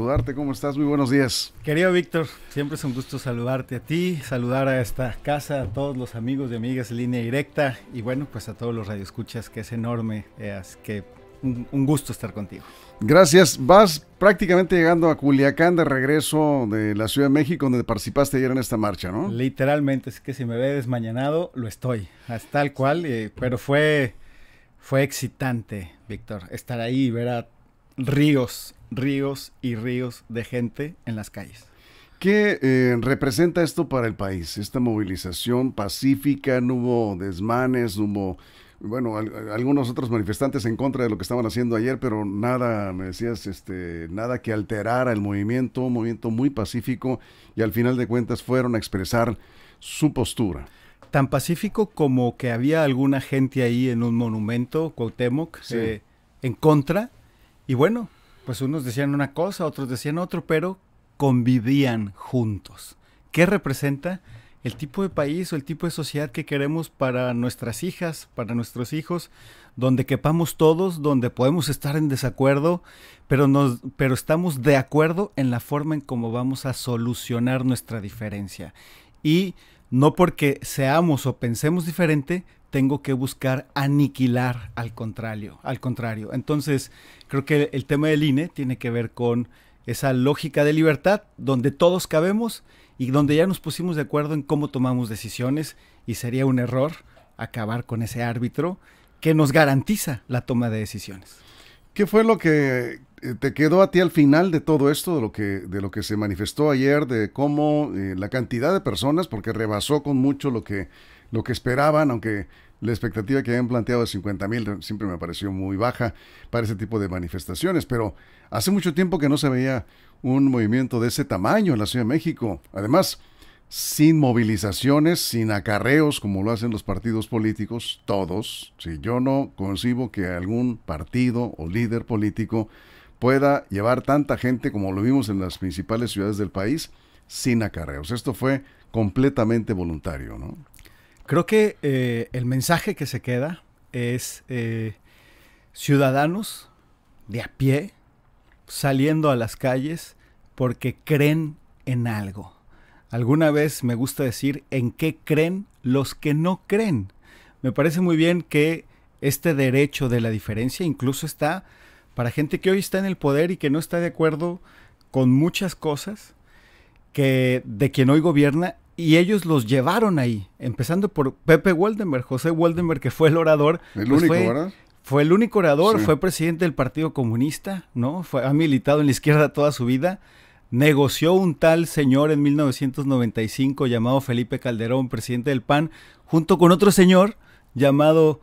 saludarte. ¿Cómo estás? Muy buenos días. Querido Víctor, siempre es un gusto saludarte a ti, saludar a esta casa, a todos los amigos y amigas de Línea Directa y bueno, pues a todos los radioescuchas, que es enorme, que un gusto estar contigo. Gracias. Vas prácticamente llegando a Culiacán de regreso de la Ciudad de México, donde participaste ayer en esta marcha, ¿no? Literalmente, es que si me ve desmañanado, lo estoy, es tal cual, pero fue excitante, Víctor, estar ahí y ver a ríos y ríos de gente en las calles. ¿Qué representa esto para el país? Esta movilización pacífica, no hubo desmanes, no hubo, bueno, algunos otros manifestantes en contra de lo que estaban haciendo ayer, pero nada, me decías, nada que alterara el movimiento, un movimiento muy pacífico y al final de cuentas fueron a expresar su postura. Tan pacífico como que había alguna gente ahí en un monumento, Cuauhtémoc, sí, en contra. Y bueno, pues unos decían una cosa, otros decían otro, pero convivían juntos. ¿Qué representa el tipo de país o el tipo de sociedad que queremos para nuestras hijas, para nuestros hijos, donde quepamos todos, donde podemos estar en desacuerdo, pero estamos de acuerdo en la forma en cómo vamos a solucionar nuestra diferencia? Y no porque seamos o pensemos diferente, tengo que buscar aniquilar al contrario. Entonces, creo que el tema del INE tiene que ver con esa lógica de libertad, donde todos cabemos y donde ya nos pusimos de acuerdo en cómo tomamos decisiones, y sería un error acabar con ese árbitro que nos garantiza la toma de decisiones. ¿Qué fue lo que te quedó a ti al final de todo esto, de lo que se manifestó ayer, de cómo la cantidad de personas, porque rebasó con mucho lo que esperaban, aunque la expectativa que habían planteado de 50,000 siempre me pareció muy baja para ese tipo de manifestaciones, pero hace mucho tiempo que no se veía un movimiento de ese tamaño en la Ciudad de México, además sin movilizaciones, sin acarreos como lo hacen los partidos políticos, todos. Si yo no concibo que algún partido o líder político pueda llevar tanta gente como lo vimos en las principales ciudades del país, sin acarreos. Esto fue completamente voluntario, ¿no? Creo que el mensaje que se queda es ciudadanos de a pie saliendo a las calles porque creen en algo. Alguna vez me gusta decir en qué creen los que no creen. Me parece muy bien que este derecho de la diferencia incluso está para gente que hoy está en el poder y que no está de acuerdo con muchas cosas de quien hoy gobierna, y ellos los llevaron ahí, empezando por Pepe Woldenberg, José Woldenberg, que fue el orador. El único, ¿verdad? Fue el único orador, sí. Fue presidente del Partido Comunista, ¿no? Ha militado en la izquierda toda su vida. Negoció un tal señor en 1995 llamado Felipe Calderón, presidente del PAN, junto con otro señor llamado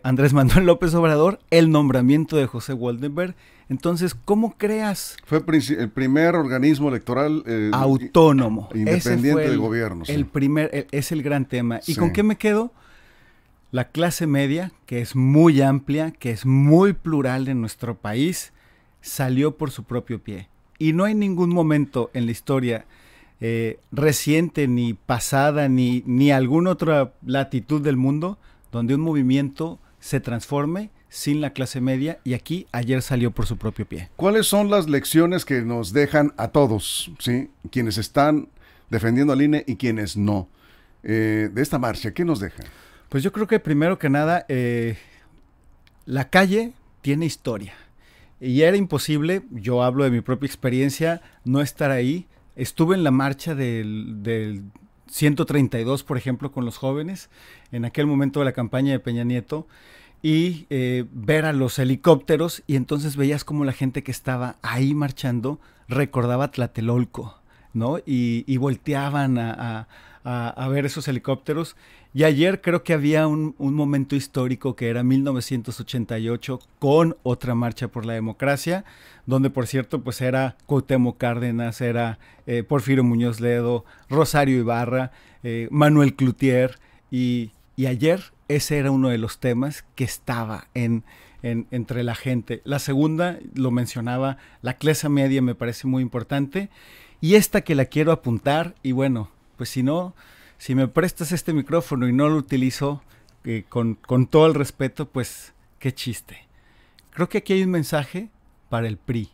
Andrés Manuel López Obrador, el nombramiento de José Woldenberg. Entonces, ¿cómo creas? Fue el primer organismo electoral autónomo, independiente del gobierno. Sí. Es el gran tema. ¿Y sí. con qué me quedo? La clase media, que es muy amplia, que es muy plural en nuestro país, salió por su propio pie. Y no hay ningún momento en la historia reciente, ni pasada, ni alguna otra latitud del mundo donde un movimiento se transforme sin la clase media, y aquí ayer salió por su propio pie. ¿Cuáles son las lecciones que nos dejan a todos, ¿sí? Quienes están defendiendo al INE y quienes no, de esta marcha? ¿Qué nos deja? Pues yo creo que primero que nada, la calle tiene historia. Y era imposible, yo hablo de mi propia experiencia, no estar ahí. Estuve en la marcha del 132, por ejemplo, con los jóvenes, en aquel momento de la campaña de Peña Nieto, y ver a los helicópteros, y entonces veías como la gente que estaba ahí marchando recordaba Tlatelolco, ¿no? Y volteaban a ver esos helicópteros. Y ayer creo que había un momento histórico que era 1988 con otra marcha por la democracia, donde por cierto pues era Cuauhtémoc Cárdenas, era Porfirio Muñoz Ledo, Rosario Ibarra, Manuel Cloutier, y ayer ese era uno de los temas que estaba entre la gente. La segunda, lo mencionaba, la clase media me parece muy importante, y esta que la quiero apuntar, y bueno, pues si me prestas este micrófono y no lo utilizo con todo el respeto, pues qué chiste. Creo que aquí hay un mensaje para el PRI.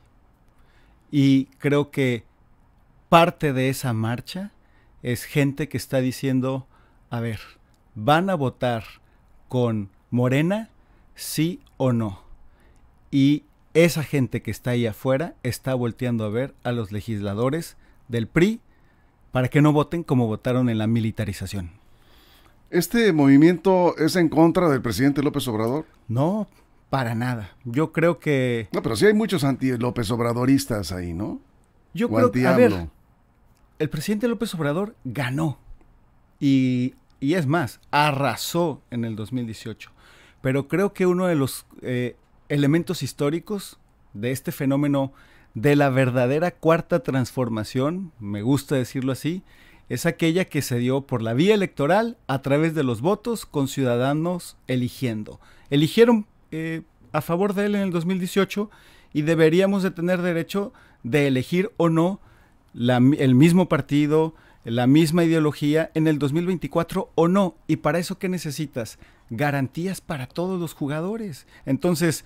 Y creo que parte de esa marcha es gente que está diciendo, a ver, ¿van a votar con Morena, sí o no? Y esa gente que está ahí afuera está volteando a ver a los legisladores del PRI para que no voten como votaron en la militarización. ¿Este movimiento es en contra del presidente López Obrador? No, para nada. Yo creo que... No, pero sí hay muchos anti-López Obradoristas ahí, ¿no? Yo O creo que, a anti-AMLO. ver, el presidente López Obrador ganó y es más, arrasó en el 2018. Pero creo que uno de los elementos históricos de este fenómeno de la verdadera cuarta transformación, me gusta decirlo así, es aquella que se dio por la vía electoral a través de los votos con ciudadanos eligiendo. Eligieron a favor de él en el 2018 y deberíamos de tener derecho de elegir o no el mismo partido, la misma ideología en el 2024 o no. Y para eso, ¿qué necesitas? Garantías para todos los jugadores. Entonces,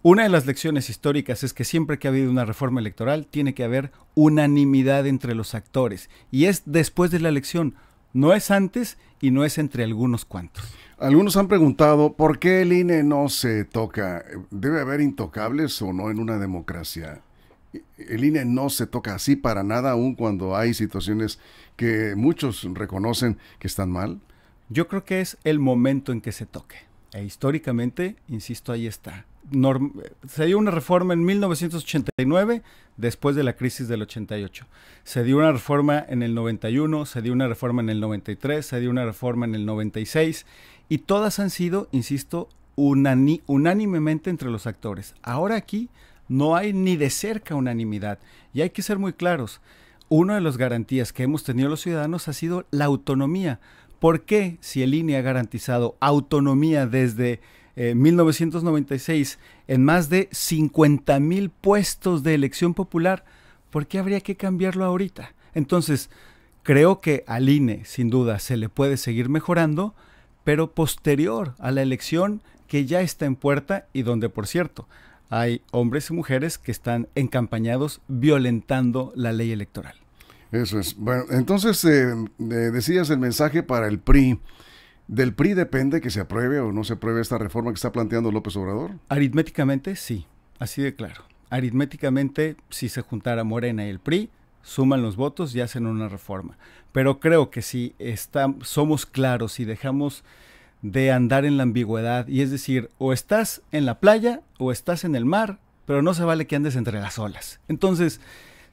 una de las lecciones históricas es que siempre que ha habido una reforma electoral tiene que haber unanimidad entre los actores. Y es después de la elección, no es antes y no es entre algunos cuantos. Algunos han preguntado por qué el INE no se toca. ¿Debe haber intocables o no en una democracia? El INE no se toca así para nada, aun cuando hay situaciones que muchos reconocen que están mal. Yo creo que es el momento en que se toque. E históricamente, insisto, ahí está. Se dio una reforma en 1989, después de la crisis del 88. Se dio una reforma en el 91, se dio una reforma en el 93, se dio una reforma en el 96, y todas han sido, insisto, unánimemente entre los actores. Ahora aquí no hay ni de cerca unanimidad, y hay que ser muy claros. Una de las garantías que hemos tenido los ciudadanos ha sido la autonomía. ¿Por qué, si el INE ha garantizado autonomía desde 1996 en más de 50,000 puestos de elección popular, por qué habría que cambiarlo ahorita? Entonces, creo que al INE, sin duda, se le puede seguir mejorando, pero posterior a la elección que ya está en puerta y donde, por cierto, hay hombres y mujeres que están encampañados violentando la ley electoral. Eso es. Bueno, entonces decías el mensaje para el PRI. ¿Del PRI depende que se apruebe o no se apruebe esta reforma que está planteando López Obrador? Aritméticamente, sí, así de claro. Aritméticamente, si se juntara Morena y el PRI, suman los votos y hacen una reforma. Pero creo que si somos claros y dejamos de andar en la ambigüedad, y es decir, o estás en la playa o estás en el mar, pero no se vale que andes entre las olas. Entonces,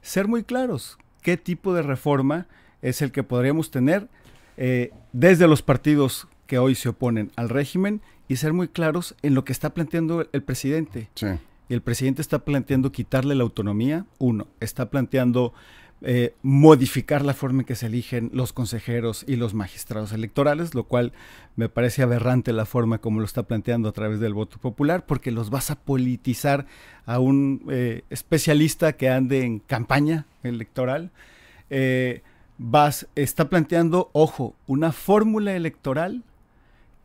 ser muy claros, ¿qué tipo de reforma es el que podríamos tener desde los partidos que hoy se oponen al régimen, y ser muy claros en lo que está planteando el presidente? Sí. Y el presidente está planteando quitarle la autonomía, está planteando modificar la forma en que se eligen los consejeros y los magistrados electorales, lo cual me parece aberrante la forma como lo está planteando a través del voto popular, porque los vas a politizar a un especialista que ande en campaña electoral. Está planteando, ojo, una fórmula electoral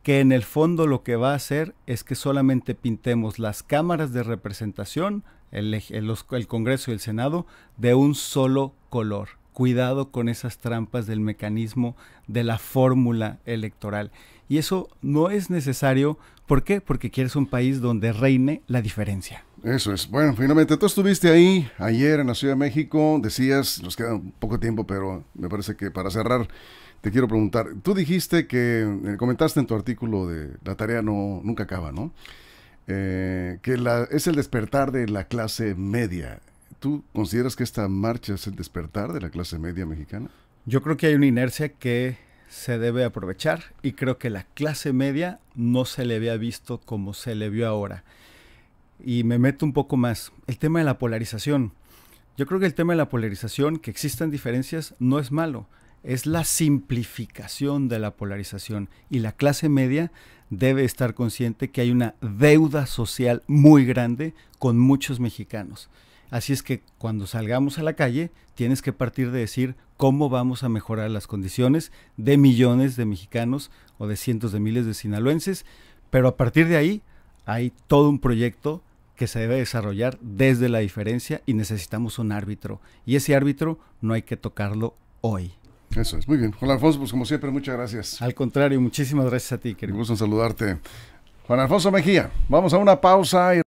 que en el fondo lo que va a hacer es que solamente pintemos las cámaras de representación, el Congreso y el Senado, de un solo color. Cuidado con esas trampas del mecanismo de la fórmula electoral. Y eso no es necesario. ¿Por qué? Porque quieres un país donde reine la diferencia. Eso es. Bueno, finalmente tú estuviste ahí ayer en la Ciudad de México, decías, nos queda un poco tiempo, pero me parece que para cerrar te quiero preguntar, tú dijiste que, comentaste en tu artículo de La tarea nunca acaba, ¿no? Que es el despertar de la clase media. ¿Tú consideras que esta marcha es el despertar de la clase media mexicana? Yo creo que hay una inercia que se debe aprovechar, y creo que la clase media no se le había visto como se le vio ahora. Y me meto un poco más. El tema de la polarización. Yo creo que el tema de la polarización, que existan diferencias, no es malo. Es la simplificación de la polarización. Y la clase media debe estar consciente que hay una deuda social muy grande con muchos mexicanos. Así es que cuando salgamos a la calle, tienes que partir de decir cómo vamos a mejorar las condiciones de millones de mexicanos o de cientos de miles de sinaloenses. Pero a partir de ahí hay todo un proyecto que se debe desarrollar desde la diferencia y necesitamos un árbitro. Y ese árbitro no hay que tocarlo hoy. Eso es, muy bien. Juan Alfonso, pues como siempre, muchas gracias. Al contrario, muchísimas gracias a ti, querido. Me gusta saludarte. Juan Alfonso Mejía, vamos a una pausa y